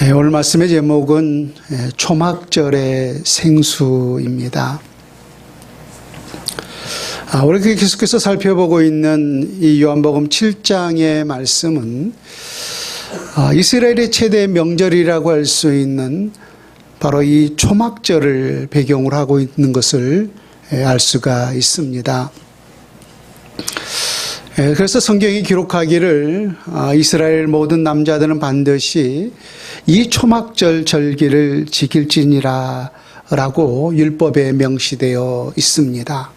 오늘 말씀의 제목은 초막절의 생수입니다. 우리 계속해서 살펴보고 있는 이 요한복음 7장의 말씀은 이스라엘의 최대 명절이라고 할 수 있는 바로 이 초막절을 배경으로 하고 있는 것을 알 수가 있습니다. 그래서 성경이 기록하기를 이스라엘 모든 남자들은 반드시 이 초막절 절기를 지킬지니라 라고 율법에 명시되어 있습니다.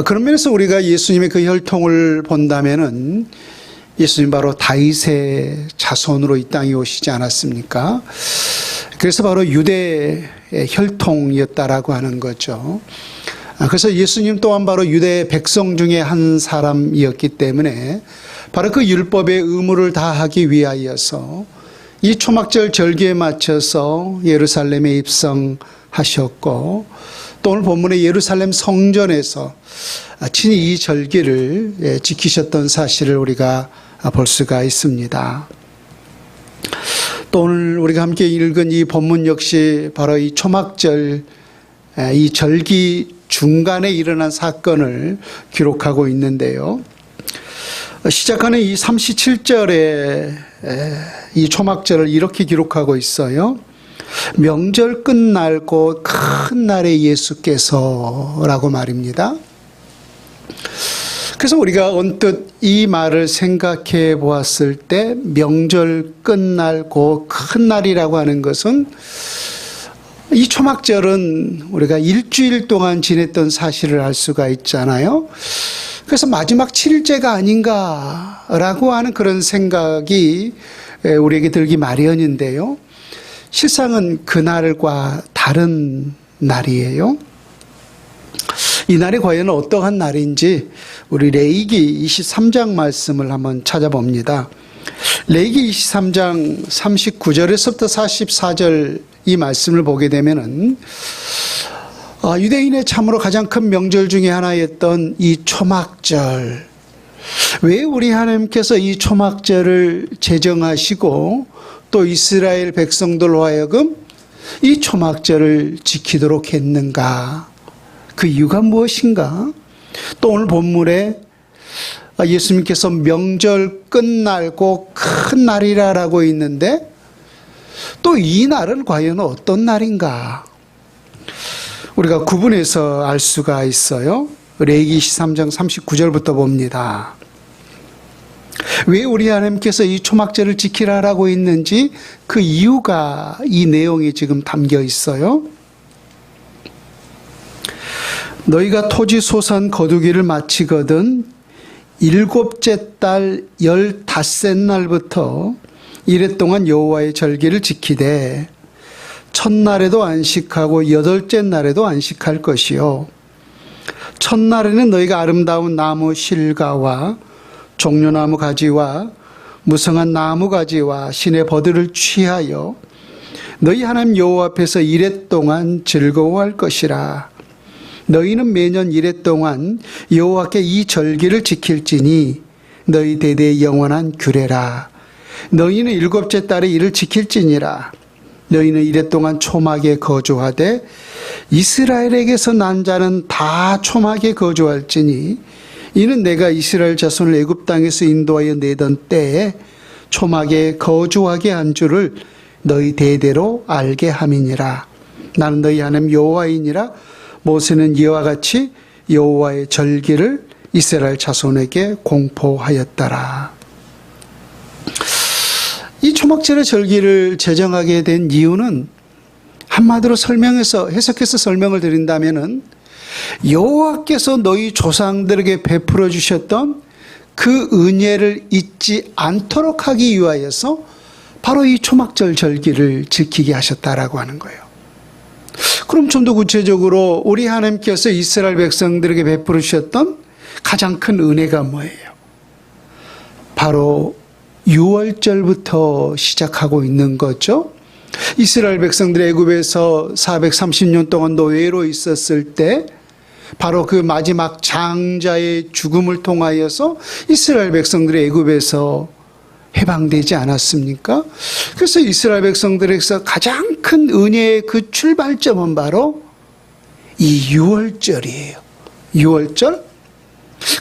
그런 면에서 우리가 예수님의 그 혈통을 본다면은 예수님 바로 다윗의 자손으로 이 땅에 오시지 않았습니까? 그래서 바로 유대의 혈통이었다라고 하는 거죠. 그래서 예수님 또한 바로 유대 백성 중에 한 사람이었기 때문에 바로 그 율법의 의무를 다하기 위하여서 이 초막절 절기에 맞춰서 예루살렘에 입성하셨고, 또 오늘 본문의 예루살렘 성전에서 친히 이 절기를 지키셨던 사실을 우리가 볼 수가 있습니다. 또 오늘 우리가 함께 읽은 이 본문 역시 바로 이 초막절 이 절기 중간에 일어난 사건을 기록하고 있는데요. 시작하는 이 37절에 이 초막절을 이렇게 기록하고 있어요. 명절 끝날 곧 큰 날에 예수께서 라고 말입니다. 그래서 우리가 언뜻 이 말을 생각해 보았을 때 명절 끝날 곧 큰 날이라고 하는 것은 이 초막절은 우리가 일주일 동안 지냈던 사실을 알 수가 있잖아요. 그래서 마지막 7일째가 아닌가라고 하는 그런 생각이 우리에게 들기 마련인데요. 실상은 그날과 다른 날이에요. 이 날이 과연 어떠한 날인지 우리 레위기 23장 말씀을 한번 찾아봅니다. 레위기 23장 39절에서부터 44절 이 말씀을 보게 되면은 유대인의 참으로 가장 큰 명절 중에 하나였던 이 초막절, 왜 우리 하나님께서 이 초막절을 제정하시고 또 이스라엘 백성들로 하여금 이 초막절을 지키도록 했는가? 그 이유가 무엇인가? 또 오늘 본문에 예수님께서 명절 끝날고 큰 날이라고 있는데 또 이 날은 과연 어떤 날인가? 우리가 구분해서 알 수가 있어요. 레위기 23장 39절부터 봅니다. 왜 우리 하나님께서 이 초막절을 지키라라고 했는지 그 이유가 이 내용에 지금 담겨 있어요. 너희가 토지 소산 거두기를 마치거든 일곱째 달 15째 날부터 이래 동안 여호와의 절기를 지키되 첫날에도 안식하고 여덟째 날에도 안식할 것이요. 첫날에는 너희가 아름다운 나무 실과와 종려나무 가지와 무성한 나무 가지와 신의 버들을 취하여 너희 하나님 여호와 앞에서 이래 동안 즐거워할 것이라. 너희는 매년 이래 동안 여호와께 이 절기를 지킬지니 너희 대대의 영원한 규례라. 너희는 일곱째 달에 이를 지킬지니라. 너희는 이래 동안 초막에 거주하되 이스라엘에게서 난 자는 다 초막에 거주할지니 이는 내가 이스라엘 자손을 애굽 땅에서 인도하여 내던 때에 초막에 거주하게 한 줄을 너희 대대로 알게 함이니라. 나는 너희 하나님 여호와이니라. 모세는 이와 같이 여호와의 절기를 이스라엘 자손에게 공포하였더라. 이 초막절의 절기를 제정하게 된 이유는 한마디로 해석해서 설명을 드린다면은 여호와께서 너희 조상들에게 베풀어 주셨던 그 은혜를 잊지 않도록 하기 위하여서 바로 이 초막절 절기를 지키게 하셨다라고 하는 거예요. 그럼 좀 더 구체적으로 우리 하나님께서 이스라엘 백성들에게 베풀어 주셨던 가장 큰 은혜가 뭐예요? 바로 6월절부터 시작하고 있는 거죠. 이스라엘 백성들이 애굽에서 430년 동안 노예로 있었을 때 바로 그 마지막 장자의 죽음을 통하여서 이스라엘 백성들이 애굽에서 해방되지 않았습니까? 그래서 이스라엘 백성들에게서 가장 큰 은혜의 그 출발점은 바로 이 유월절이에요. 유월절.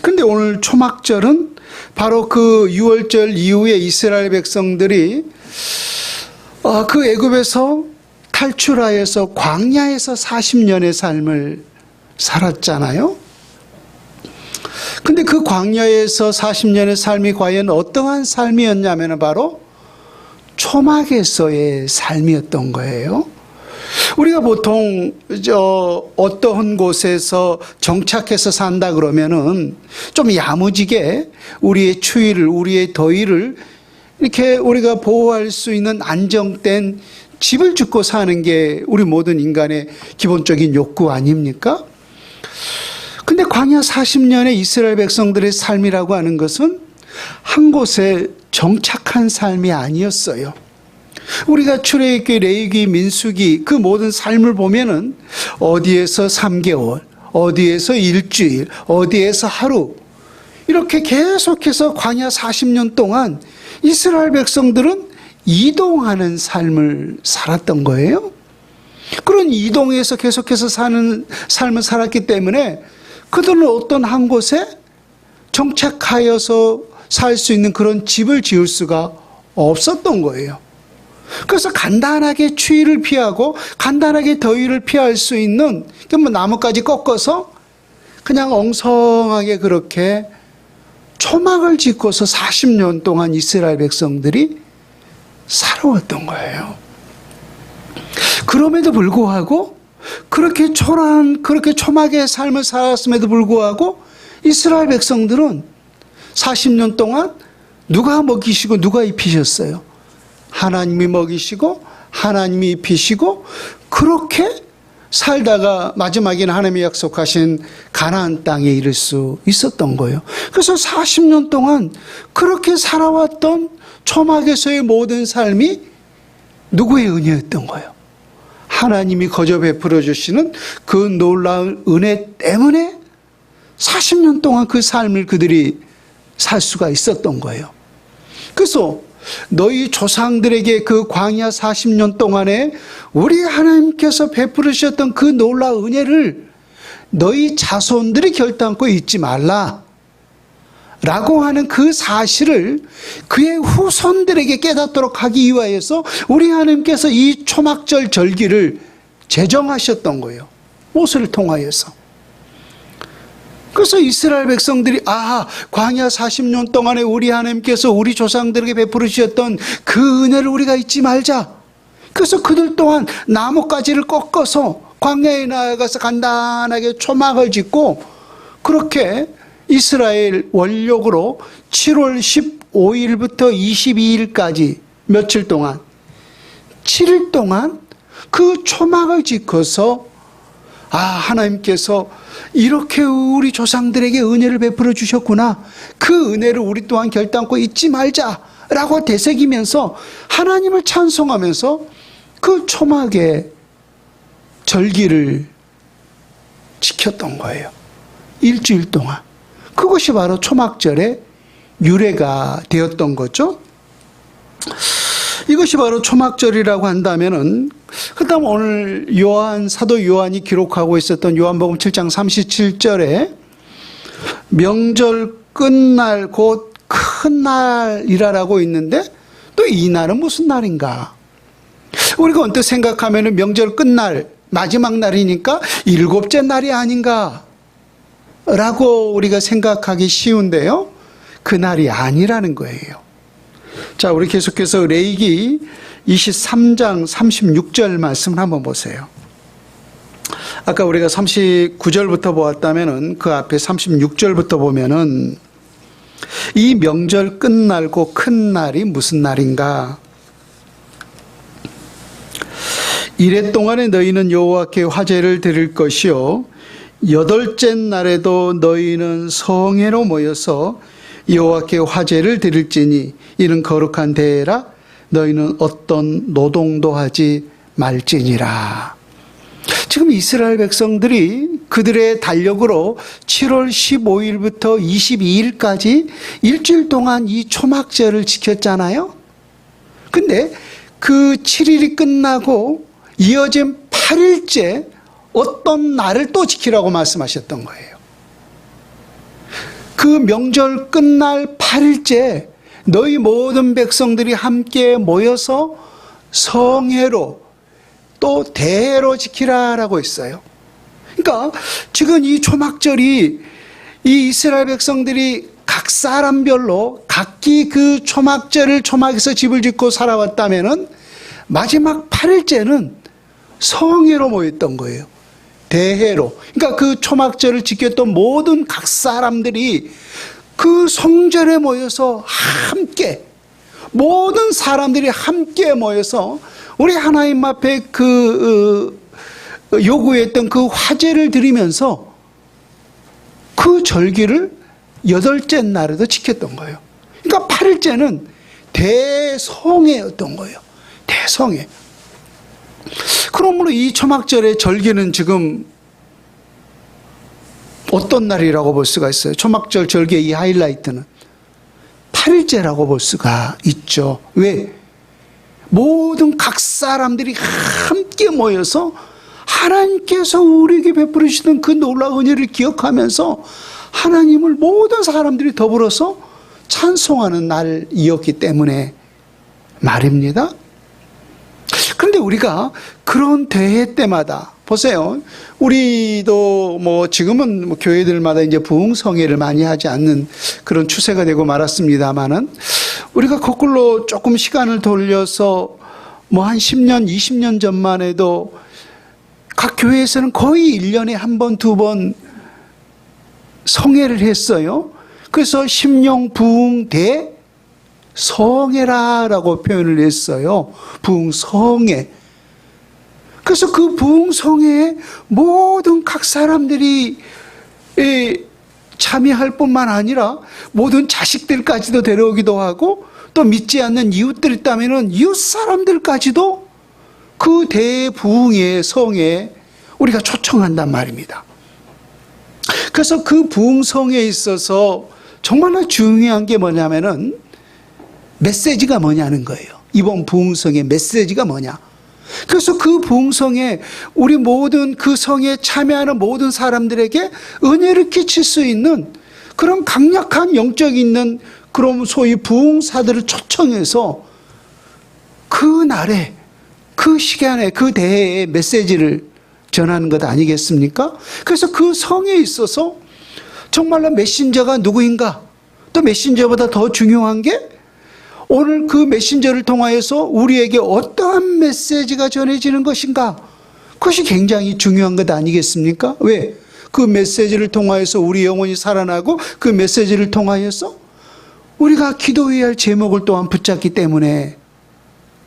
근데 오늘 초막절은 바로 그 유월절 이후에 이스라엘 백성들이 그 애굽에서 탈출하여서 광야에서 40년의 삶을 살았잖아요. 근데 그 광야에서 40년의 삶이 과연 어떠한 삶이었냐면 바로 초막에서의 삶이었던 거예요. 우리가 보통 어떠한 곳에서 정착해서 산다 그러면은 좀 야무지게 우리의 추위를, 우리의 더위를 이렇게 우리가 보호할 수 있는 안정된 집을 짓고 사는 게 우리 모든 인간의 기본적인 욕구 아닙니까? 근데 광야 40년의 이스라엘 백성들의 삶이라고 하는 것은 한 곳에 정착한 삶이 아니었어요. 우리가 출애굽기, 레위기, 민수기 그 모든 삶을 보면은 어디에서 3개월, 어디에서 일주일, 어디에서 하루 이렇게 계속해서 광야 40년 동안 이스라엘 백성들은 이동하는 삶을 살았던 거예요. 그런 이동에서 계속해서 사는 삶을 살았기 때문에 그들은 어떤 한 곳에 정착하여서 살 수 있는 그런 집을 지을 수가 없었던 거예요. 그래서 간단하게 추위를 피하고 간단하게 더위를 피할 수 있는 나뭇가지 꺾어서 그냥 엉성하게 그렇게 초막을 짓고서 40년 동안 이스라엘 백성들이 살아왔던 거예요. 그럼에도 불구하고 그렇게 초막의 삶을 살았음에도 불구하고 이스라엘 백성들은 40년 동안 누가 먹이시고 누가 입히셨어요? 하나님이 먹이시고 하나님이 입히시고 그렇게 살다가 마지막에는 하나님이 약속하신 가나안 땅에 이를 수 있었던 거예요. 그래서 40년 동안 그렇게 살아왔던 초막에서의 모든 삶이 누구의 은혜였던 거예요? 하나님이 거저 베풀어 주시는 그 놀라운 은혜 때문에 40년 동안 그 삶을 그들이 살 수가 있었던 거예요. 그래서 너희 조상들에게 그 광야 40년 동안에 우리 하나님께서 베풀으셨던 그 놀라운 은혜를 너희 자손들이 결단코 잊지 말라 라고 하는 그 사실을 그의 후손들에게 깨닫도록 하기 위하여서 우리 하나님께서 이 초막절 절기를 제정하셨던 거예요. 모세를 통하여서. 그래서 이스라엘 백성들이 광야 40년 동안에 우리 하나님께서 우리 조상들에게 베풀으셨던 그 은혜를 우리가 잊지 말자. 그래서 그들 또한 나뭇가지를 꺾어서 광야에 나아가서 간단하게 초막을 짓고 그렇게 이스라엘 원력으로 7월 15일부터 22일까지 며칠 동안 7일 동안 그 초막을 짓고서 하나님께서 이렇게 우리 조상들에게 은혜를 베풀어 주셨구나. 그 은혜를 우리 또한 결단코 잊지 말자라고 되새기면서 하나님을 찬송하면서 그 초막의 절기를 지켰던 거예요. 일주일 동안. 그것이 바로 초막절의 유래가 되었던 거죠. 이것이 바로 초막절이라고 한다면은 그다음 오늘 사도 요한이 기록하고 있었던 요한복음 7장 37절에 명절 끝날 곧 큰 날이라고 있는데 또 이 날은 무슨 날인가? 우리가 언뜻 생각하면은 명절 끝날 마지막 날이니까 7째 날이 아닌가? 라고 우리가 생각하기 쉬운데요. 그 날이 아니라는 거예요. 자, 우리 계속해서 레위기 23장 36절 말씀을 한번 보세요. 아까 우리가 39절부터 보았다면은 그 앞에 36절부터 보면은 이 명절 끝날고 큰 날이 무슨 날인가? 이래 동안에 너희는 여호와께 화제를 드릴 것이요 8째 날에도 너희는 성회로 모여서 여호와께 화제를 드릴지니 이는 거룩한 대회라 너희는 어떤 노동도 하지 말지니라. 지금 이스라엘 백성들이 그들의 달력으로 7월 15일부터 22일까지 일주일 동안 이 초막절을 지켰잖아요. 근데 그 7일이 끝나고 이어진 8일째 어떤 날을 또 지키라고 말씀하셨던 거예요. 그 명절 끝날 8일째 너희 모든 백성들이 함께 모여서 성회로 또 대회로 지키라라고 했어요. 그러니까 지금 이 초막절이 이 이스라엘 백성들이 각 사람별로 각기 그 초막절을 초막에서 집을 짓고 살아왔다면은 마지막 8일째는 성회로 모였던 거예요. 대회로. 그러니까 그 초막절을 지켰던 모든 각 사람들이 그 성전에 모여서 함께, 모든 사람들이 함께 모여서 우리 하나님 앞에 요구했던 그 화제를 드리면서 그 절기를 8째 날에도 지켰던 거예요. 그러니까 8일째는 대성회였던 거예요. 대성회. 그러므로 이 초막절의 절기는 지금 어떤 날이라고 볼 수가 있어요? 초막절 절기의 이 하이라이트는 8일째라고 볼 수가 있죠. 왜? 모든 각 사람들이 함께 모여서 하나님께서 우리에게 베풀어 주시던 그 놀라운 은혜를 기억하면서 하나님을 모든 사람들이 더불어서 찬송하는 날이었기 때문에 말입니다. 그런데 우리가 그런 대회 때마다 보세요. 우리도 지금은 교회들마다 이제 부흥성회를 많이 하지 않는 그런 추세가 되고 말았습니다만은 우리가 거꾸로 조금 시간을 돌려서 한 10년, 20년 전만 해도 각 교회에서는 거의 1년에 한 번, 두 번 성회를 했어요. 그래서 심령 부흥대 성회라고 표현을 했어요. 부흥성회. 그래서 그 부흥성회에 모든 각 사람들이 참여할 뿐만 아니라 모든 자식들까지도 데려오기도 하고 또 믿지 않는 이웃들 있다면 이웃 사람들까지도 그 대부흥의 성에 우리가 초청한단 말입니다. 그래서 그 부흥성에 있어서 정말로 중요한 게 뭐냐면은 메시지가 뭐냐는 거예요. 이번 부흥성의 메시지가 뭐냐. 그래서 그 부흥성에 우리 모든 그 성에 참여하는 모든 사람들에게 은혜를 끼칠 수 있는 그런 강력한 영적이 있는 그런 소위 부흥사들을 초청해서 그 날에 그 시간에 그 대회의 메시지를 전하는 것 아니겠습니까? 그래서 그 성에 있어서 정말로 메신저가 누구인가? 또 메신저보다 더 중요한 게 오늘 그 메신저를 통하여서 우리에게 어떠한 메시지가 전해지는 것인가? 그것이 굉장히 중요한 것 아니겠습니까? 왜? 그 메시지를 통하여서 우리 영혼이 살아나고 그 메시지를 통하여서 우리가 기도해야 할 제목을 또한 붙잡기 때문에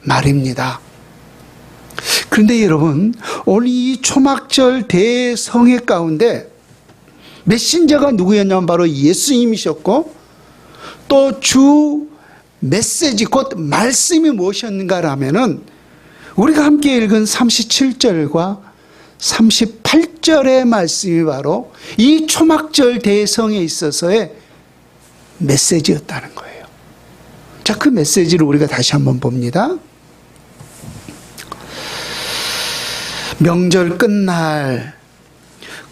말입니다. 그런데 여러분, 오늘 이 초막절 대성회 가운데 메신저가 누구였냐면 바로 예수님이셨고 또 주 메시지 곧 말씀이 무엇이었는가라면은 우리가 함께 읽은 37절과 38절의 말씀이 바로 이 초막절 대성에 있어서의 메시지였다는 거예요. 자, 그 메시지를 우리가 다시 한번 봅니다. 명절 끝날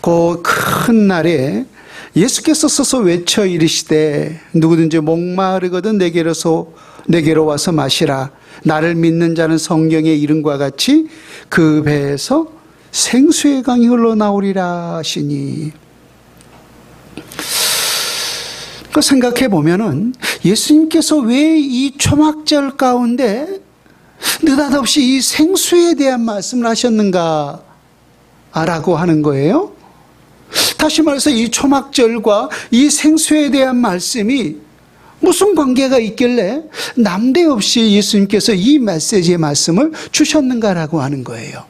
그 큰 날에 예수께서 서서 외쳐 이르시되 누구든지 목마르거든 내게로 와서 마시라. 나를 믿는 자는 성경의 이름과 같이 그 배에서 생수의 강이 흘러나오리라 하시니. 그 생각해 보면은 예수님께서 왜 이 초막절 가운데 느닷없이 이 생수에 대한 말씀을 하셨는가 라고 하는 거예요. 다시 말해서 이 초막절과 이 생수에 대한 말씀이 무슨 관계가 있길래 남대없이 예수님께서 이 메시지의 말씀을 주셨는가라고 하는 거예요.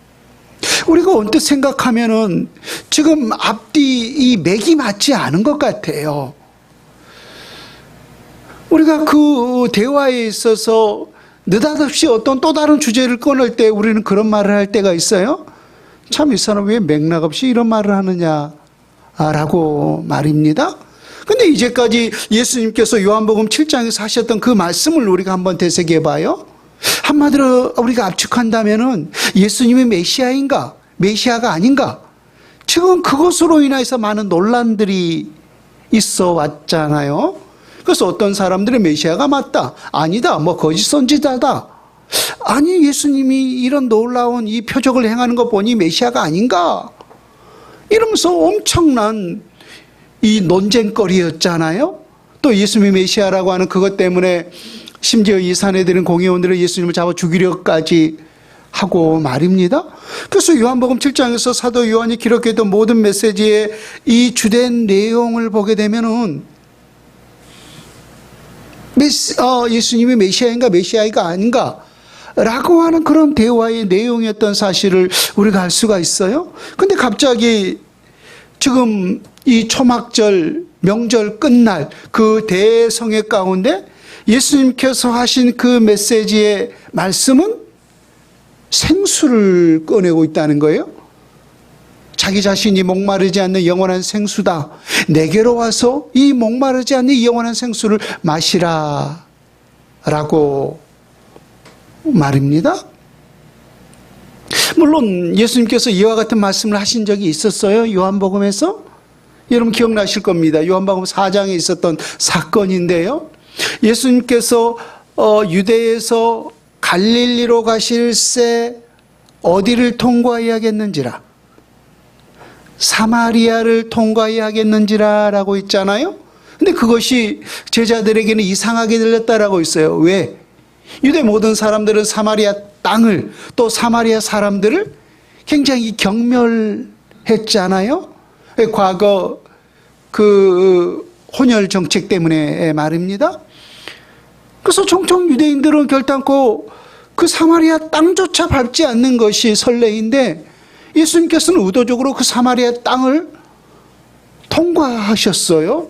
우리가 언뜻 생각하면은 지금 앞뒤 이 맥이 맞지 않은 것 같아요. 우리가 그 대화에 있어서 느닷없이 어떤 또 다른 주제를 꺼낼 때 우리는 그런 말을 할 때가 있어요. 참 이 사람 왜 맥락 없이 이런 말을 하느냐라고 말입니다. 근데 이제까지 예수님께서 요한복음 7장에서 하셨던 그 말씀을 우리가 한번 되새겨 봐요. 한마디로 우리가 압축한다면은 예수님이 메시아인가? 메시아가 아닌가? 지금 그것으로 인해서 많은 논란들이 있어 왔잖아요. 그래서 어떤 사람들은 메시아가 맞다, 아니다, 뭐 거짓 선지자다. 아니, 예수님이 이런 놀라운 이 표적을 행하는 거 보니 메시아가 아닌가? 이러면서 엄청난 이 논쟁거리였잖아요. 또 예수님이 메시아라고 하는 그것 때문에 심지어 이 사내들은 공회원들은 예수님을 잡아 죽이려까지 하고 말입니다. 그래서 요한복음 7장에서 사도 요한이 기록했던 모든 메시지의 이 주된 내용을 보게 되면은 예수님이 메시아인가 메시아가 아닌가 라고 하는 그런 대화의 내용이었던 사실을 우리가 알 수가 있어요. 근데 갑자기 지금 이 초막절 명절 끝날 그 대성회 가운데 예수님께서 하신 그 메시지의 말씀은 생수를 꺼내고 있다는 거예요. 자기 자신이 목마르지 않는 영원한 생수다. 내게로 와서 이 목마르지 않는 이 영원한 생수를 마시라 라고 말입니다. 물론 예수님께서 이와 같은 말씀을 하신 적이 있었어요. 요한복음에서. 여러분 기억나실 겁니다. 요한복음 4장에 있었던 사건인데요. 예수님께서 유대에서 갈릴리로 가실새 어디를 통과해야겠는지라, 사마리아를 통과해야겠는지라 라고 있잖아요. 근데 그것이 제자들에게는 이상하게 들렸다라고 있어요. 왜? 유대 모든 사람들은 사마리아 땅을, 또 사마리아 사람들을 굉장히 경멸했잖아요. 과거 그 혼혈 정책 때문에 말입니다. 그래서 종종 유대인들은 결단코 그 사마리아 땅조차 밟지 않는 것이 선례인데 예수님께서는 의도적으로 그 사마리아 땅을 통과하셨어요.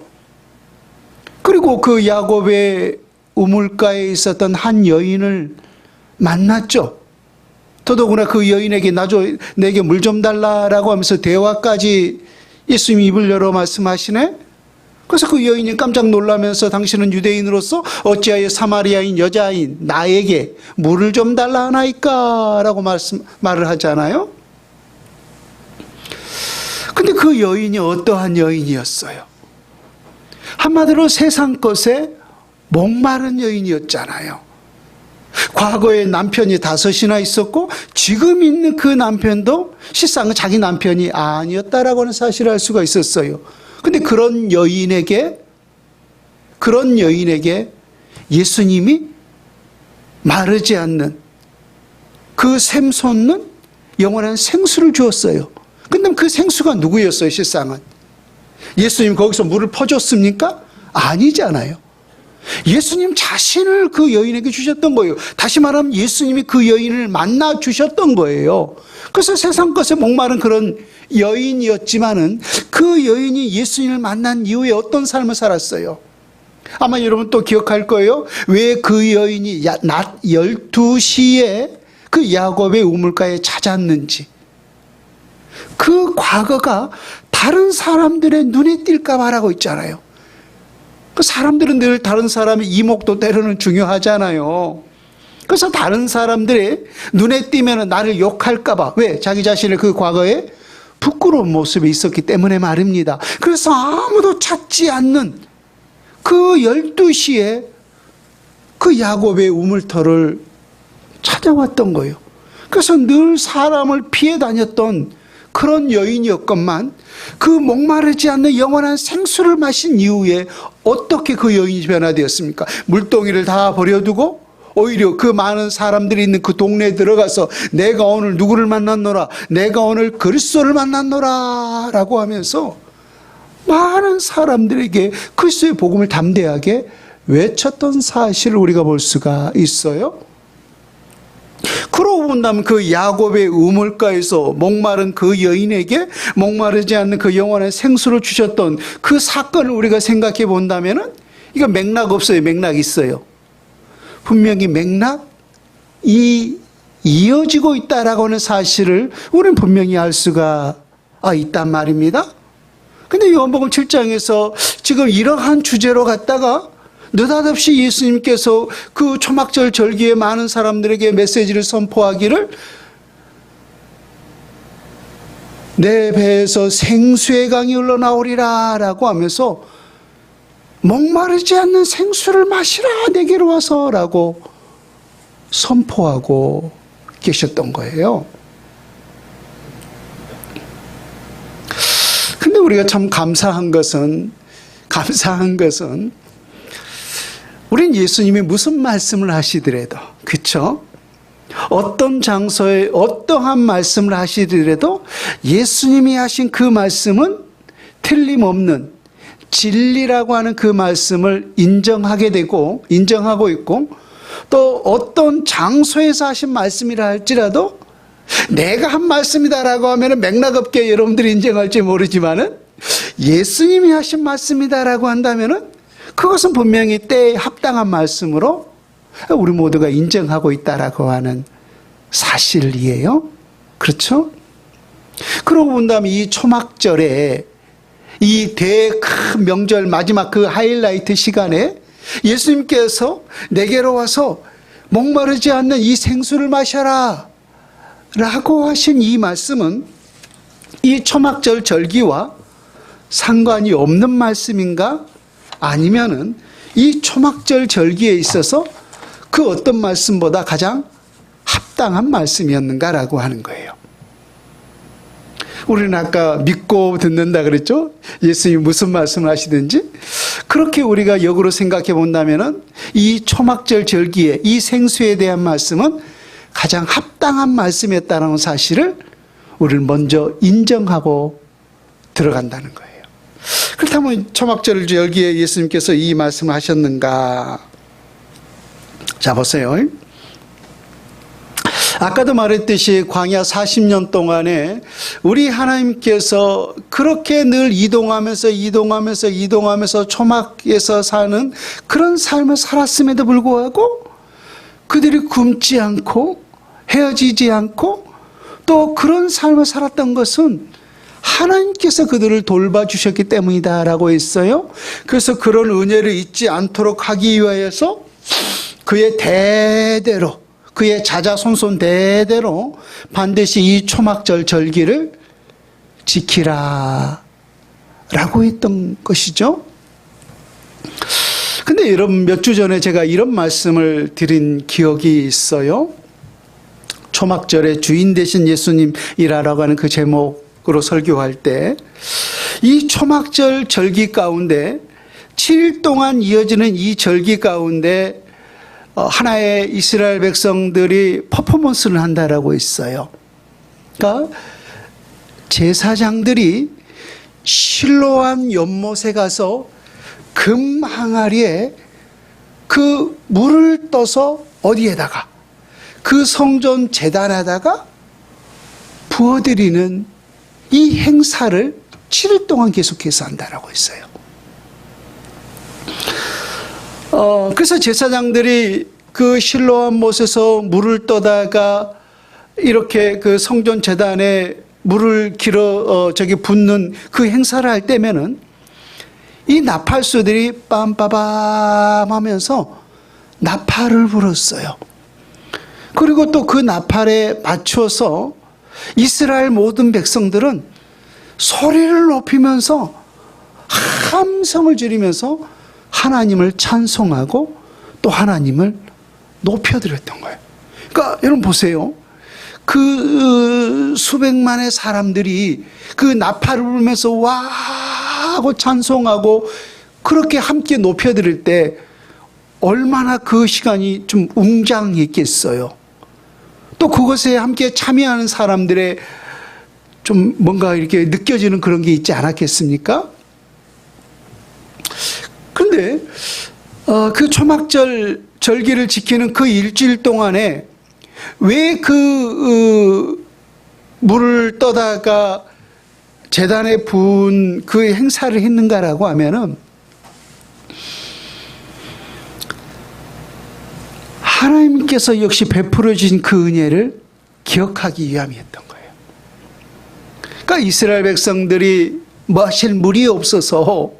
그리고 그 야곱의 우물가에 있었던 한 여인을 만났죠. 더더구나 그 여인에게 내게 물 좀 달라라고 하면서 대화까지 예수님이 입을 열어 말씀하시네. 그래서 그 여인이 깜짝 놀라면서 당신은 유대인으로서 어찌하여 사마리아인 여자인 나에게 물을 좀 달라 하나이까? 라고 말을 하잖아요. 근데 그 여인이 어떠한 여인이었어요? 한마디로 세상 것에 목마른 여인이었잖아요. 과거에 남편이 5이나 있었고 지금 있는 그 남편도 실상은 자기 남편이 아니었다라고 하는 사실을 알 수가 있었어요. 근데 그런 여인에게 예수님이 마르지 않는 그 샘솟는 영원한 생수를 주었어요. 근데 그 생수가 누구였어요? 실상은 예수님 거기서 물을 퍼줬습니까? 아니잖아요. 예수님 자신을 그 여인에게 주셨던 거예요. 다시 말하면 예수님이 그 여인을 만나 주셨던 거예요. 그래서 세상 것에 목마른 그런 여인이었지만은 그 여인이 예수님을 만난 이후에 어떤 삶을 살았어요? 아마 여러분 또 기억할 거예요. 왜 그 여인이 낮 12시에 그 야곱의 우물가에 찾았는지. 그 과거가 다른 사람들의 눈에 띌까 봐라고 있잖아요. 그 사람들은 늘 다른 사람의 이목도 때로는 중요하잖아요. 그래서 다른 사람들의 눈에 띄면 나를 욕할까 봐. 왜? 자기 자신의 그 과거에 부끄러운 모습이 있었기 때문에 말입니다. 그래서 아무도 찾지 않는 그 12시에 그 야곱의 우물터를 찾아왔던 거예요. 그래서 늘 사람을 피해 다녔던 그런 여인이었건만 그 목마르지 않는 영원한 생수를 마신 이후에 어떻게 그 여인이 변화되었습니까? 물동이를 다 버려두고 오히려 그 많은 사람들이 있는 그 동네에 들어가서 내가 오늘 누구를 만났노라, 내가 오늘 그리스도를 만났노라 라고 하면서 많은 사람들에게 그리스도의 복음을 담대하게 외쳤던 사실을 우리가 볼 수가 있어요. 그러고 본다면 그 야곱의 우물가에서 목마른 그 여인에게 목마르지 않는 그 영원한 생수를 주셨던 그 사건을 우리가 생각해 본다면은 이거 맥락 없어요? 맥락 있어요. 분명히 맥락, 이 이어지고 있다라고 하는 사실을 우리는 분명히 알 수가 있단 말입니다. 근데 요한복음 7장에서 지금 이러한 주제로 갖다가 느닷없이 예수님께서 그 초막절 절기에 많은 사람들에게 메시지를 선포하기를 내 배에서 생수의 강이 흘러나오리라 라고 하면서 목마르지 않는 생수를 마시라 내게로 와서 라고 선포하고 계셨던 거예요. 근데 우리가 참 감사한 것은 우린 예수님이 무슨 말씀을 하시더라도, 그렇죠? 어떤 장소에 어떠한 말씀을 하시더라도 예수님이 하신 그 말씀은 틀림없는 진리라고 하는 그 말씀을 인정하게 되고 인정하고 있고, 또 어떤 장소에서 하신 말씀이라 할지라도 내가 한 말씀이다라고 하면 맥락 없게 여러분들이 인정할지 모르지만은 예수님이 하신 말씀이다라고 한다면은 그것은 분명히 때에 합당한 말씀으로 우리 모두가 인정하고 있다라고 하는 사실이에요. 그렇죠? 그러고 본다면 이 초막절에 이 큰 명절 마지막 그 하이라이트 시간에 예수님께서 내게로 와서 목마르지 않는 이 생수를 마셔라 라고 하신 이 말씀은 이 초막절 절기와 상관이 없는 말씀인가? 아니면은 이 초막절 절기에 있어서 그 어떤 말씀보다 가장 합당한 말씀이었는가라고 하는 거예요. 우리는 아까 믿고 듣는다 그랬죠? 예수님이 무슨 말씀을 하시든지. 그렇게 우리가 역으로 생각해 본다면은 이 초막절 절기에 이 생수에 대한 말씀은 가장 합당한 말씀이었다는 사실을 우리는 먼저 인정하고 들어간다는 거예요. 그렇다면 초막절 절기에 예수님께서 이 말씀을 하셨는가? 자, 보세요. 아까도 말했듯이 광야 40년 동안에 우리 하나님께서 그렇게 늘 이동하면서 초막에서 사는 그런 삶을 살았음에도 불구하고 그들이 굶지 않고 헤어지지 않고 또 그런 삶을 살았던 것은 하나님께서 그들을 돌봐주셨기 때문이다라고 했어요. 그래서 그런 은혜를 잊지 않도록 하기 위하여서 그의 대대로, 그의 자자손손 대대로 반드시 이 초막절 절기를 지키라 라고 했던 것이죠. 근데 여러분, 몇 주 전에 제가 이런 말씀을 드린 기억이 있어요. 초막절의 주인 되신 예수님이라고 하는 그 제목으로 설교할 때 이 초막절 절기 가운데 7일 동안 이어지는 이 절기 가운데 하나의 이스라엘 백성들이 퍼포먼스를 한다라고 했어요. 그러니까 제사장들이 실로암 연못에 가서 금 항아리에 그 물을 떠서 어디에다가 그 성전 제단에다가 부어드리는 이 행사를 7일 동안 계속해서 한다라고 했어요. 그래서 제사장들이 그 실로암 못에서 물을 떠다가 이렇게 그 성전 제단에 물을 붓는 그 행사를 할 때면은 이 나팔수들이 빰빠밤 하면서 나팔을 불었어요. 그리고 또 그 나팔에 맞춰서 이스라엘 모든 백성들은 소리를 높이면서 함성을 지르면서 하나님을 찬송하고 또 하나님을 높여드렸던 거예요. 그러니까 여러분 보세요. 그 수백만의 사람들이 그 나팔을 불면서 와 하고 찬송하고 그렇게 함께 높여드릴 때 얼마나 그 시간이 좀 웅장했겠어요. 또 그것에 함께 참여하는 사람들의 좀 뭔가 이렇게 느껴지는 그런 게 있지 않았겠습니까? 그런데 그 초막절 절기를 지키는 그 일주일 동안에 왜 그 물을 떠다가 제단에 부은 그 행사를 했는가라고 하면은 하나님께서 역시 베풀어 주신 그 은혜를 기억하기 위함이었던 거예요. 그러니까 이스라엘 백성들이 마실 물이 없어서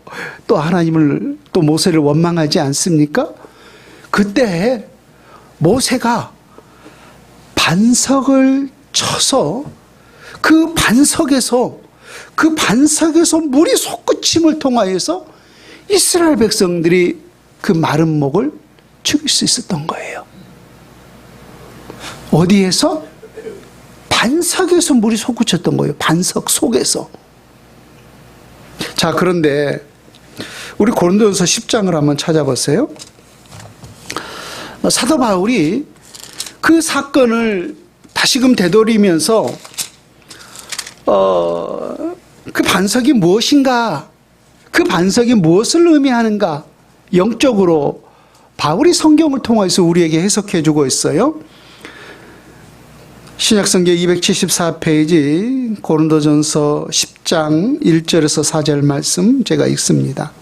또 하나님을 또 모세를 원망하지 않습니까? 그때 모세가 반석을 쳐서 그 반석에서 물이 솟구침을 통하여서 이스라엘 백성들이 그 마른 목을 죽일 수 있었던 거예요. 어디에서? 반석에서 물이 솟구쳤던 거예요. 반석 속에서. 자, 그런데 우리 고린도전서 10장을 한번 찾아보세요. 사도 바울이 그 사건을 다시금 되돌리면서 그 반석이 무엇인가, 그 반석이 무엇을 의미하는가, 영적으로 바울이 성경을 통해서 우리에게 해석해 주고 있어요. 신약성경 274페이지 고린도전서 10장 1절에서 4절 말씀 제가 읽습니다.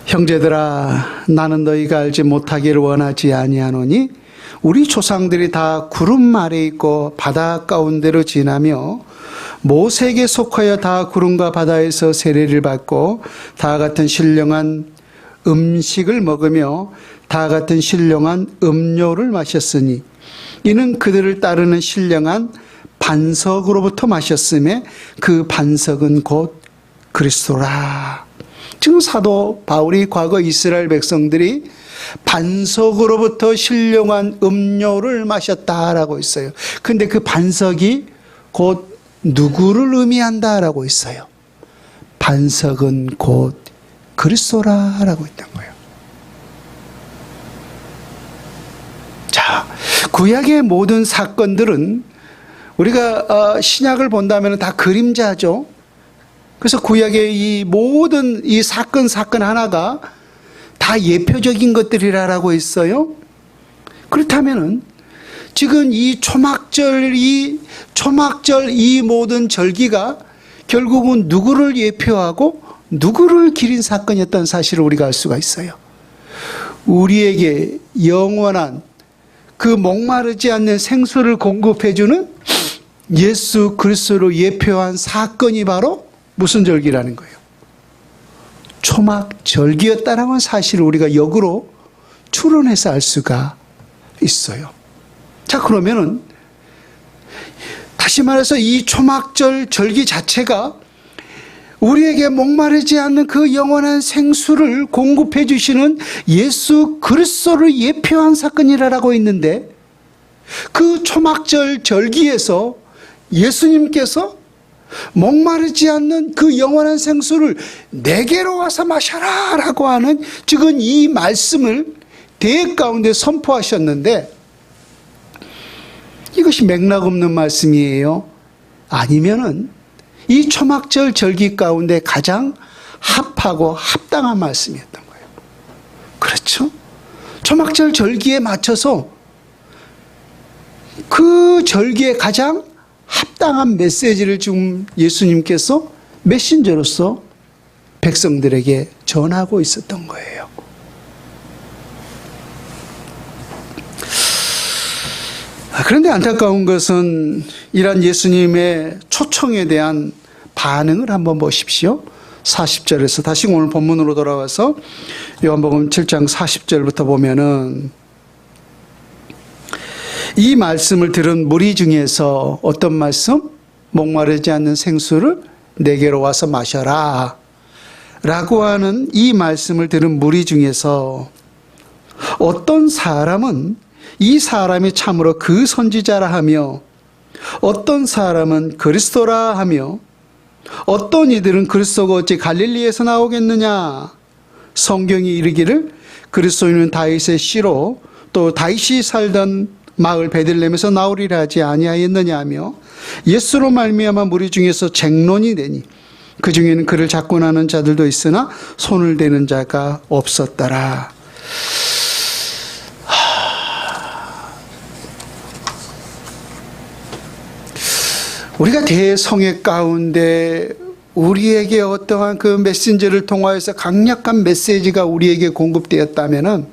형제들아, 나는 너희가 알지 못하기를 원하지 아니하노니 우리 조상들이 다 구름 아래 있고 바다 가운데로 지나며 모세에게 속하여 다 구름과 바다에서 세례를 받고 다 같은 신령한 음식을 먹으며 다 같은 신령한 음료를 마셨으니 이는 그들을 따르는 신령한 반석으로부터 마셨음에 그 반석은 곧 그리스도라. 지금 사도 바울이 과거 이스라엘 백성들이 반석으로부터 신령한 음료를 마셨다라고 있어요. 근데 그 반석이 곧 누구를 의미한다라고 있어요. 반석은 곧 그리스도라라고 있던 거예요. 자, 구약의 모든 사건들은 우리가 신약을 본다면 다 그림자죠. 그래서 구약의 이 모든 이 사건 하나가 다 예표적인 것들이라고 있어요. 그렇다면은 지금 이 초막절 이 모든 절기가 결국은 누구를 예표하고 누구를 기린 사건이었다는 사실을 우리가 알 수가 있어요. 우리에게 영원한 그 목마르지 않는 생수를 공급해주는 예수 그리스도로 예표한 사건이 바로 무슨 절기라는 거예요? 초막절기였다라는 사실을 우리가 역으로 추론해서 알 수가 있어요. 자, 그러면은 다시 말해서 이 초막절 절기 자체가 우리에게 목마르지 않는 그 영원한 생수를 공급해 주시는 예수 그리스도를 예표한 사건이라고 있는데, 그 초막절 절기에서 예수님께서 목마르지 않는 그 영원한 생수를 내게로 와서 마셔라 라고 하는 지금 이 말씀을 대회 가운데 선포하셨는데, 이것이 맥락 없는 말씀이에요? 아니면은 이 초막절 절기 가운데 가장 합하고 합당한 말씀이었던 거예요. 그렇죠? 초막절 절기에 맞춰서 그 절기에 가장 합당한 메시지를 지금 예수님께서 메신저로서 백성들에게 전하고 있었던 거예요. 그런데 안타까운 것은 이런 예수님의 초청에 대한 반응을 한번 보십시오. 40절에서 다시 오늘 본문으로 돌아와서 요한복음 7장 40절부터 보면은 이 말씀을 들은 무리 중에서 어떤 말씀? 목마르지 않는 생수를 내게로 와서 마셔라 라고 하는 이 말씀을 들은 무리 중에서 어떤 사람은 이 사람이 참으로 그 선지자라 하며, 어떤 사람은 그리스도라 하며, 어떤 이들은 그리스도가 어찌 갈릴리에서 나오겠느냐? 성경이 이르기를 그리스도인은 다윗의 씨로 또 다윗이 살던 마을 베들레헴에서 나오리라 하지 아니하였느냐 하며, 예수로 말미암아 무리 중에서 쟁론이 되니 그 중에는 그를 잡고나는 자들도 있으나 손을 대는 자가 없었더라. 우리가 대성회 가운데 우리에게 어떠한 그 메신저를 통하여서 강력한 메시지가 우리에게 공급되었다면은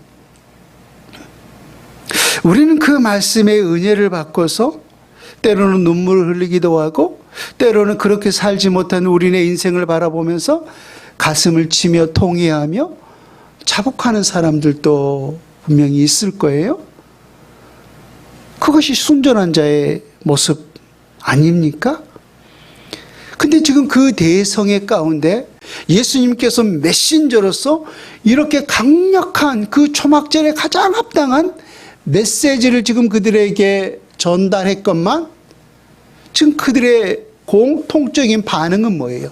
우리는 그 말씀의 은혜를 받고서 때로는 눈물을 흘리기도 하고 때로는 그렇게 살지 못한 우리네 인생을 바라보면서 가슴을 치며 통회하며 자복하는 사람들도 분명히 있을 거예요. 그것이 순전한 자의 모습 아닙니까? 근데 지금 그 대성의 가운데 예수님께서 메신저로서 이렇게 강력한 그 초막절에 가장 합당한 메시지를 지금 그들에게 전달했건만 지금 그들의 공통적인 반응은 뭐예요?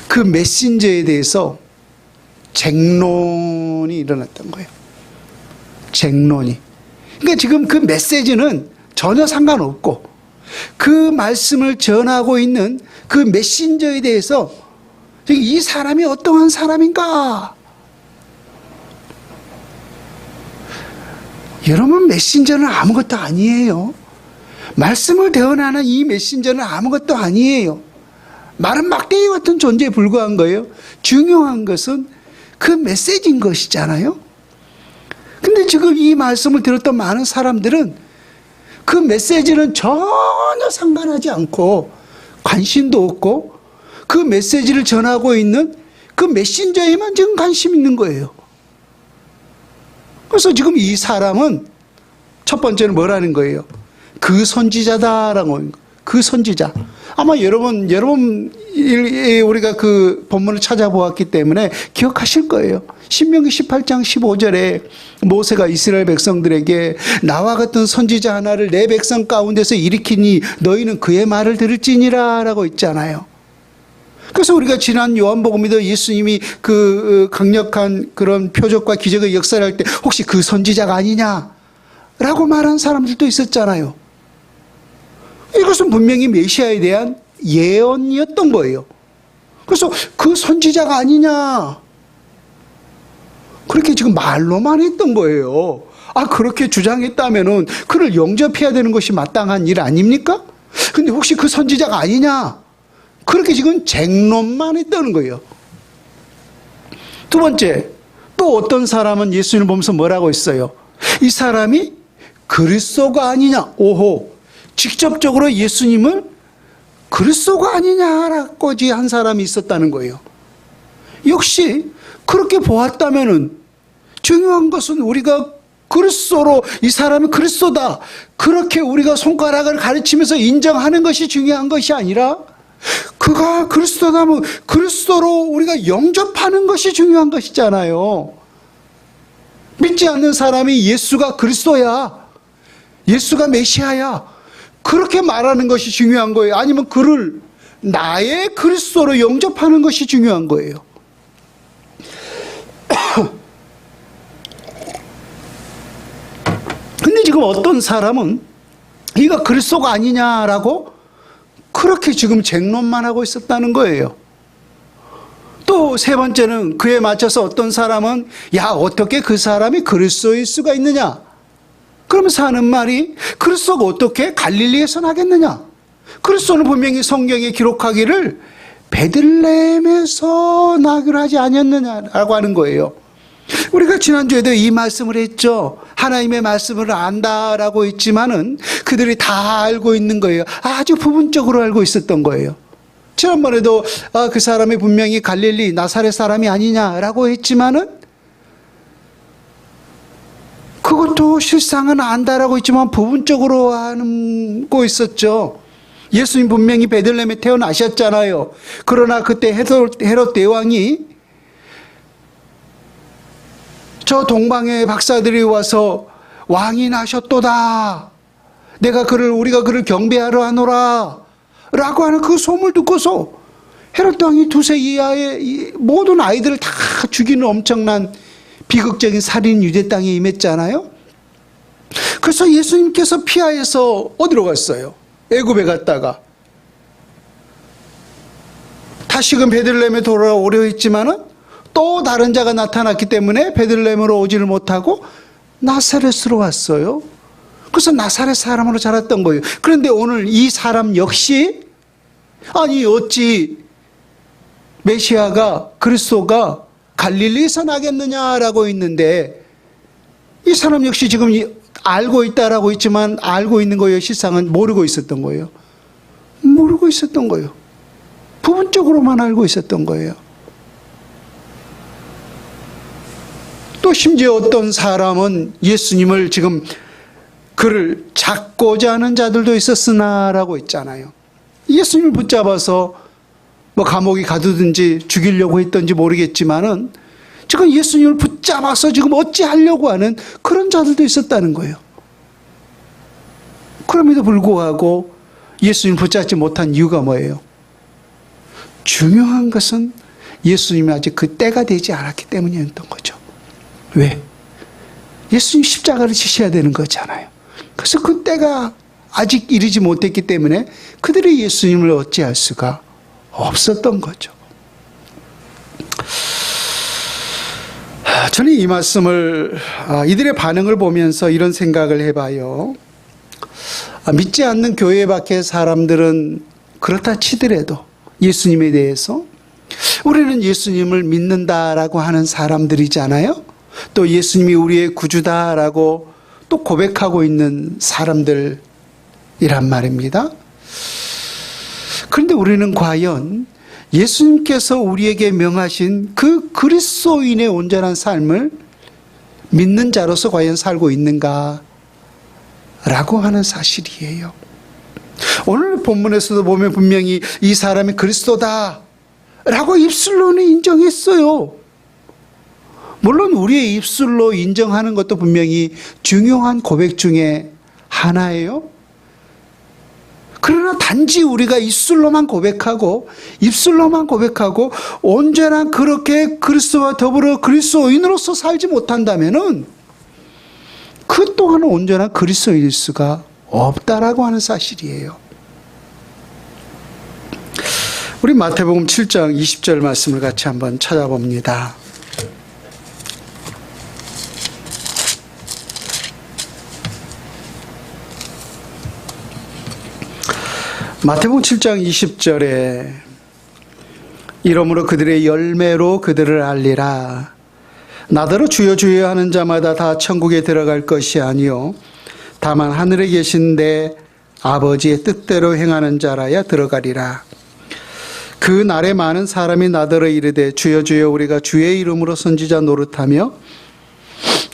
그 메신저에 대해서 쟁론이 일어났던 거예요. 쟁론이. 그러니까 지금 그 메시지는 전혀 상관없고 그 말씀을 전하고 있는 그 메신저에 대해서 이 사람이 어떠한 사람인가? 여러분, 메신저는 아무것도 아니에요. 말씀을 대언하는 이 메신저는 아무것도 아니에요. 마른 막대기 같은 존재에 불과한 거예요. 중요한 것은 그 메시지인 것이잖아요. 근데 지금 이 말씀을 들었던 많은 사람들은 그 메시지는 전혀 상관하지 않고 관심도 없고 그 메시지를 전하고 있는 그 메신저에만 지금 관심 있는 거예요. 그래서 지금 이 사람은 첫 번째는 뭐라는 거예요? 그 선지자다라고 하는 거예요. 그 선지자. 아마 여러분 우리가 그 본문을 찾아보았기 때문에 기억하실 거예요. 신명기 18장 15절에 모세가 이스라엘 백성들에게 나와 같은 선지자 하나를 내 백성 가운데서 일으키니 너희는 그의 말을 들을지니라 라고 있잖아요. 그래서 우리가 지난 요한복음에도 예수님이 그 강력한 그런 표적과 기적의 역사를 할 때 혹시 그 선지자가 아니냐 라고 말한 사람들도 있었잖아요. 이것은 분명히 메시아에 대한 예언이었던 거예요. 그래서 그 선지자가 아니냐 그렇게 지금 말로만 했던 거예요. 그렇게 주장했다면은 그를 영접해야 되는 것이 마땅한 일 아닙니까? 근데 혹시 그 선지자가 아니냐 그렇게 지금 쟁론만 했다는 거예요. 두 번째, 또 어떤 사람은 예수님을 보면서 뭐라고 했어요? 이 사람이 그리스도가 아니냐. 오호, 직접적으로 예수님을 그리스도가 아니냐라고 한 사람이 있었다는 거예요. 역시 그렇게 보았다면은 중요한 것은 우리가 그리스도로 이 사람이 그리스도다 그렇게 우리가 손가락을 가르치면서 인정하는 것이 중요한 것이 아니라 그가 그리스도라면 그리스도로 우리가 영접하는 것이 중요한 것이잖아요. 믿지 않는 사람이 예수가 그리스도야, 예수가 메시아야 그렇게 말하는 것이 중요한 거예요. 아니면 그를 나의 그리스도로 영접하는 것이 중요한 거예요. 근데 지금 어떤 사람은 이가 그리스도가 아니냐라고 그렇게 지금 쟁론만 하고 있었다는 거예요. 또 세 번째는 그에 맞춰서 어떤 사람은 야, 어떻게 그 사람이 그리스도일 수가 있느냐? 그러면서 하는 말이 그리스도가 어떻게 갈릴리에서 나겠느냐? 그리스도는 분명히 성경에 기록하기를 베들레헴에서 나기로 하지 아니었느냐라고 하는 거예요. 우리가 지난주에도 이 말씀을 했죠. 하나님의 말씀을 안다라고 했지만은 그들이 다 알고 있는 거예요. 아주 부분적으로 알고 있었던 거예요. 지난번에도 그 사람이 분명히 갈릴리 나사렛 사람이 아니냐라고 했지만은 그것도 실상은 안다라고 했지만 부분적으로 알고 있었죠. 예수님 분명히 베들레헴에 태어나셨잖아요. 그러나 그때 헤롯 대왕이 저 동방의 박사들이 와서 왕이 나셨도다. 우리가 그를 경배하러 하노라. 라고 하는 그 소문을 듣고서 헤롯 왕이 2세 이하의 모든 아이들을 다 죽이는 엄청난 비극적인 살인 유대 땅에 임했잖아요. 그래서 예수님께서 피하여서 어디로 갔어요? 애굽에 갔다가 다시금 베들레헴에 돌아오려 했지만은 또 다른 자가 나타났기 때문에 베들레헴으로 오지를 못하고 나사렛으로 왔어요. 그래서 나사렛 사람으로 자랐던 거예요. 그런데 오늘 이 사람 역시 아니 어찌 메시아가 그리스도가 갈릴리에서 나겠느냐라고 있는데 이 사람 역시 지금 알고 있다라고 있지만 알고 있는 거예요. 실상은 모르고 있었던 거예요. 모르고 있었던 거예요. 부분적으로만 알고 있었던 거예요. 또 심지어 어떤 사람은 예수님을 지금 그를 잡고자 하는 자들도 있었으나라고 있잖아요. 예수님을 붙잡아서 뭐 감옥에 가두든지 죽이려고 했던지 모르겠지만은 지금 예수님을 붙잡아서 지금 어찌하려고 하는 그런 자들도 있었다는 거예요. 그럼에도 불구하고 예수님 붙잡지 못한 이유가 뭐예요? 중요한 것은 예수님이 아직 그 때가 되지 않았기 때문이었던 거죠. 왜? 예수님 십자가를 지셔야 되는 거잖아요. 그래서 그 때가 아직 이르지 못했기 때문에 그들이 예수님을 어찌할 수가 없었던 거죠. 저는 이 말씀을 이들의 반응을 보면서 이런 생각을 해봐요. 믿지 않는 교회 밖의 사람들은 그렇다 치더라도 예수님에 대해서 우리는 예수님을 믿는다라고 하는 사람들이잖아요. 또 예수님이 우리의 구주다라고 또 고백하고 있는 사람들이란 말입니다. 그런데 우리는 과연 예수님께서 우리에게 명하신 그 그리스도인의 온전한 삶을 믿는 자로서 과연 살고 있는가? 라고 하는 사실이에요. 오늘 본문에서도 보면 분명히 이 사람이 그리스도다 라고 입술로는 인정했어요. 물론 우리의 입술로 인정하는 것도 분명히 중요한 고백 중에 하나예요. 그러나 단지 우리가 입술로만 고백하고 언제나 그렇게 그리스도와 더불어 그리스도인으로서 살지 못한다면은 그 또한 온전한 그리스도인일 수가 없다라고 하는 사실이에요. 우리 마태복음 7장 20절 말씀을 같이 한번 찾아봅니다. 마태복음 7장 20절에 이러므로 그들의 열매로 그들을 알리라. 나더러 주여 주여 하는 자마다 다 천국에 들어갈 것이 아니요 다만 하늘에 계신 내 아버지의 뜻대로 행하는 자라야 들어가리라. 그 날에 많은 사람이 나더러 이르되 주여 주여 우리가 주의 이름으로 선지자 노릇하며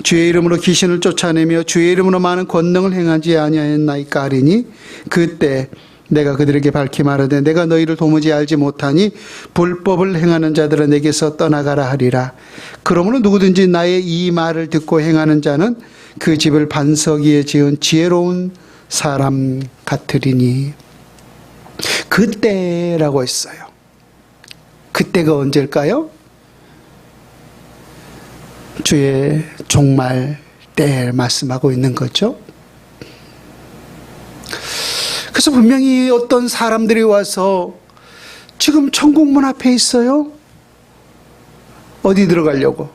주의 이름으로 귀신을 쫓아내며 주의 이름으로 많은 권능을 행하지 아니하였나이까 하리니 그때 내가 그들에게 밝히 말하되 내가 너희를 도무지 알지 못하니 불법을 행하는 자들은 내게서 떠나가라 하리라. 그러므로 누구든지 나의 이 말을 듣고 행하는 자는 그 집을 반석 위에 지은 지혜로운 사람 같으리니. 그때라고 했어요. 그때가 언제일까요? 주의 종말 때 말씀하고 있는 거죠. 그래서 분명히 어떤 사람들이 와서 지금 천국 문 앞에 있어요. 어디 들어가려고?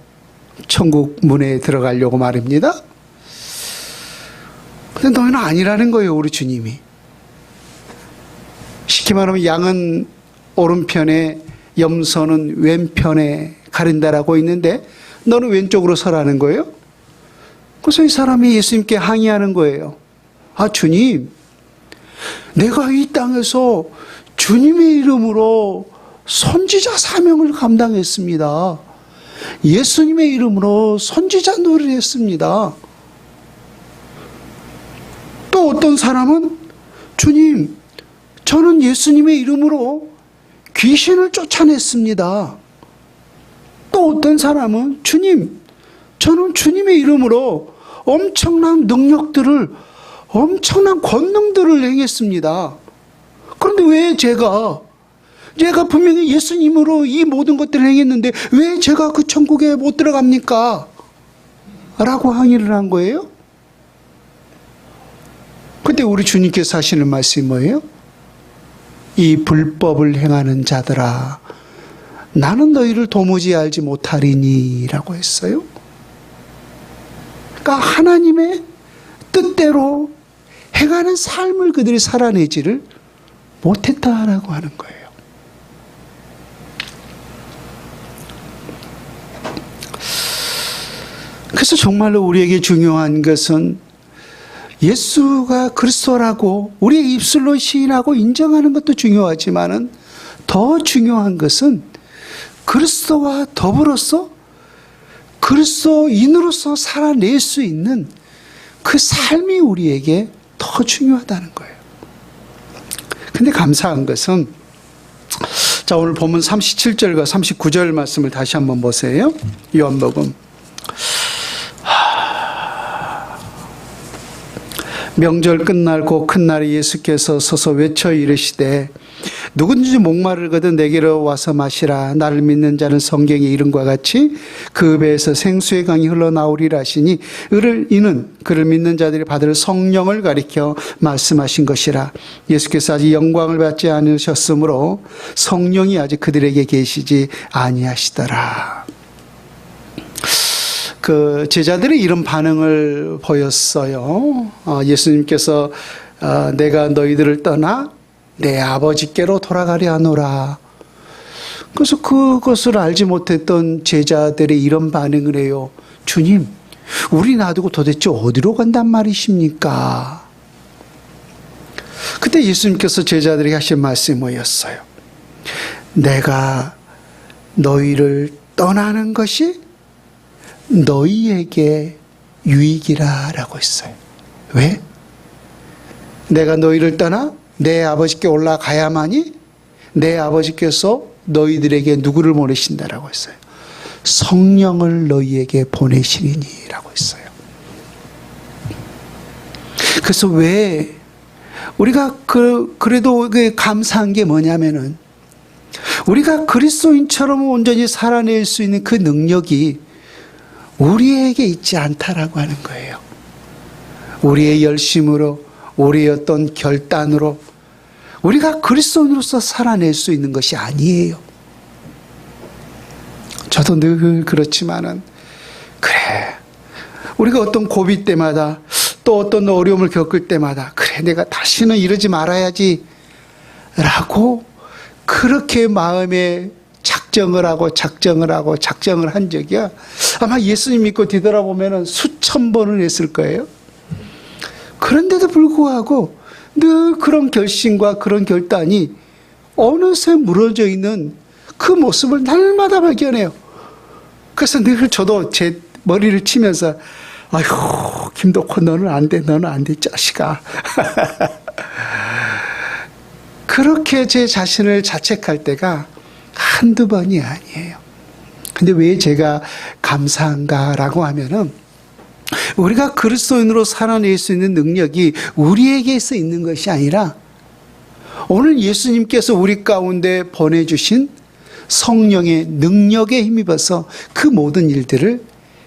천국 문에 들어가려고 말입니다. 근데 너희는 아니라는 거예요, 우리 주님이. 쉽게 말하면 양은 오른편에 염소는 왼편에 가린다라고 있는데 너는 왼쪽으로 서라는 거예요. 그래서 이 사람이 예수님께 항의하는 거예요. 아, 주님, 내가 이 땅에서 주님의 이름으로 선지자 사명을 감당했습니다. 예수님의 이름으로 선지자 노래를 했습니다. 또 어떤 사람은 주님, 저는 예수님의 이름으로 귀신을 쫓아냈습니다. 또 어떤 사람은 주님, 저는 주님의 이름으로 엄청난 능력들을 엄청난 권능들을 행했습니다. 그런데 왜 제가 분명히 예수님으로 이 모든 것들을 행했는데 왜 제가 그 천국에 못 들어갑니까? 라고 항의를 한 거예요. 그때 우리 주님께서 하시는 말씀이 뭐예요? 이 불법을 행하는 자들아, 나는 너희를 도무지 알지 못하리니 라고 했어요. 그러니까 하나님의 뜻대로 행하는 삶을 그들이 살아내지를 못했다라고 하는 거예요. 그래서 정말로 우리에게 중요한 것은 예수가 그리스도라고 우리의 입술로 시인하고 인정하는 것도 중요하지만은 더 중요한 것은 그리스도와 더불어서 그리스도인으로서 살아낼 수 있는 그 삶이 우리에게 더 중요하다는 거예요. 근데 감사한 것은, 자, 오늘 본문 37절과 39절 말씀을 다시 한번 보세요. 요한복음. 명절 끝날 곧 큰 날에 예수께서 서서 외쳐 이르시되 누구든지 목마르거든 내게로 와서 마시라. 나를 믿는 자는 성경의 이름과 같이 그 배에서 생수의 강이 흘러나오리라 하시니 이는 그를 믿는 자들이 받을 성령을 가리켜 말씀하신 것이라. 예수께서 아직 영광을 받지 않으셨으므로 성령이 아직 그들에게 계시지 아니하시더라. 그 제자들이 이런 반응을 보였어요. 예수님께서 내가 너희들을 떠나 내 아버지께로 돌아가려 하노라. 그래서 그것을 알지 못했던 제자들이 이런 반응을 해요. 주님, 우리 놔두고 도대체 어디로 간단 말이십니까? 그때 예수님께서 제자들에게 하신 말씀이 뭐였어요? 내가 너희를 떠나는 것이 너희에게 유익이라 라고 했어요. 왜? 내가 너희를 떠나 내 아버지께 올라가야만이 내 아버지께서 너희들에게 누구를 보내신다라고 했어요. 성령을 너희에게 보내시리니 라고 했어요. 그래서 왜 우리가 그래도 감사한 게 뭐냐면은 우리가 그리스도인처럼 온전히 살아낼 수 있는 그 능력이 우리에게 있지 않다라고 하는 거예요. 우리의 열심으로, 우리의 어떤 결단으로 우리가 그리스도인으로서 살아낼 수 있는 것이 아니에요. 저도 늘 그렇지만은 그래, 우리가 어떤 고비 때마다 또 어떤 어려움을 겪을 때마다 그래, 내가 다시는 이러지 말아야지 라고 그렇게 마음에 작정을 하고 한 적이야. 아마 예수님 믿고 뒤돌아보면 수천 번을 했을 거예요. 그런데도 불구하고 늘 그런 결심과 그런 결단이 어느새 무너져 있는 그 모습을 날마다 발견해요. 그래서 늘 저도 제 머리를 치면서 아이고, 김덕호 너는 안 돼, 자식아. 그렇게 제 자신을 자책할 때가 한두 번이 아니에요. 근데 왜 제가 감사한가라고 하면은 우리가 그리스도인으로 살아낼 수 있는 능력이 우리에게서 있는 것이 아니라 오늘 예수님께서 우리 가운데 보내주신 성령의 능력에 힘입어서 그 모든 일들을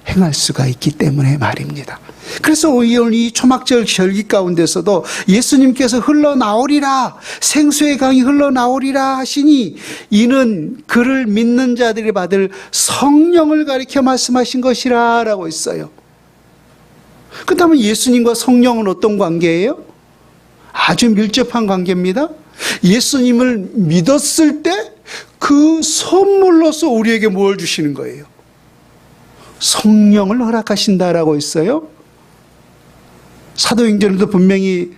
행할 수가 있기 때문에 말입니다. 그래서 오늘 이 초막절 절기 가운데서도 예수님께서 흘러나오리라, 생수의 강이 흘러나오리라 하시니 이는 그를 믿는 자들이 받을 성령을 가리켜 말씀하신 것이라 라고 했어요. 그렇다면 예수님과 성령은 어떤 관계예요? 아주 밀접한 관계입니다. 예수님을 믿었을 때 그 선물로서 우리에게 뭘 주시는 거예요? 성령을 허락하신다라고 했어요. 사도행전에도 분명히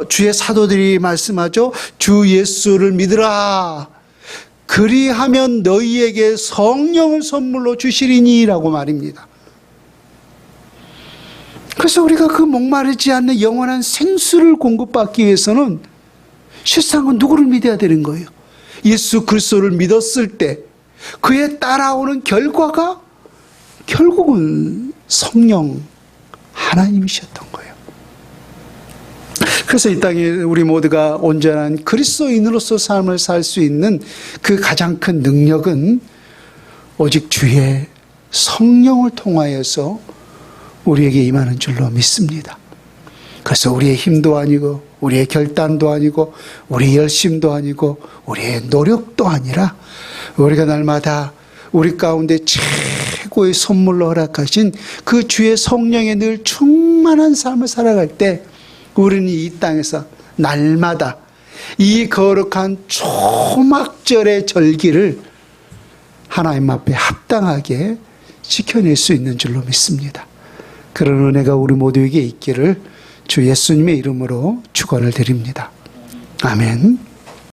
주의 사도들이 말씀하죠. 주 예수를 믿으라. 그리하면 너희에게 성령을 선물로 주시리니 라고 말입니다. 그래서 우리가 그 목마르지 않는 영원한 생수를 공급받기 위해서는 실상은 누구를 믿어야 되는 거예요? 예수 그리스도를 믿었을 때 그에 따라오는 결과가 결국은 성령 하나님이셨던 거예요. 그래서 이 땅에 우리 모두가 온전한 그리스도인으로서 삶을 살 수 있는 그 가장 큰 능력은 오직 주의 성령을 통하여서 우리에게 임하는 줄로 믿습니다. 그래서 우리의 힘도 아니고 우리의 결단도 아니고 우리의 열심도 아니고 우리의 노력도 아니라 우리가 날마다 우리 가운데 최고의 선물로 허락하신 그 주의 성령에 늘 충만한 삶을 살아갈 때 우리는 이 땅에서 날마다 이 거룩한 초막절의 절기를 하나님 앞에 합당하게 지켜낼 수 있는 줄로 믿습니다. 그런 은혜가 우리 모두에게 있기를 주 예수님의 이름으로 축원을 드립니다. 아멘.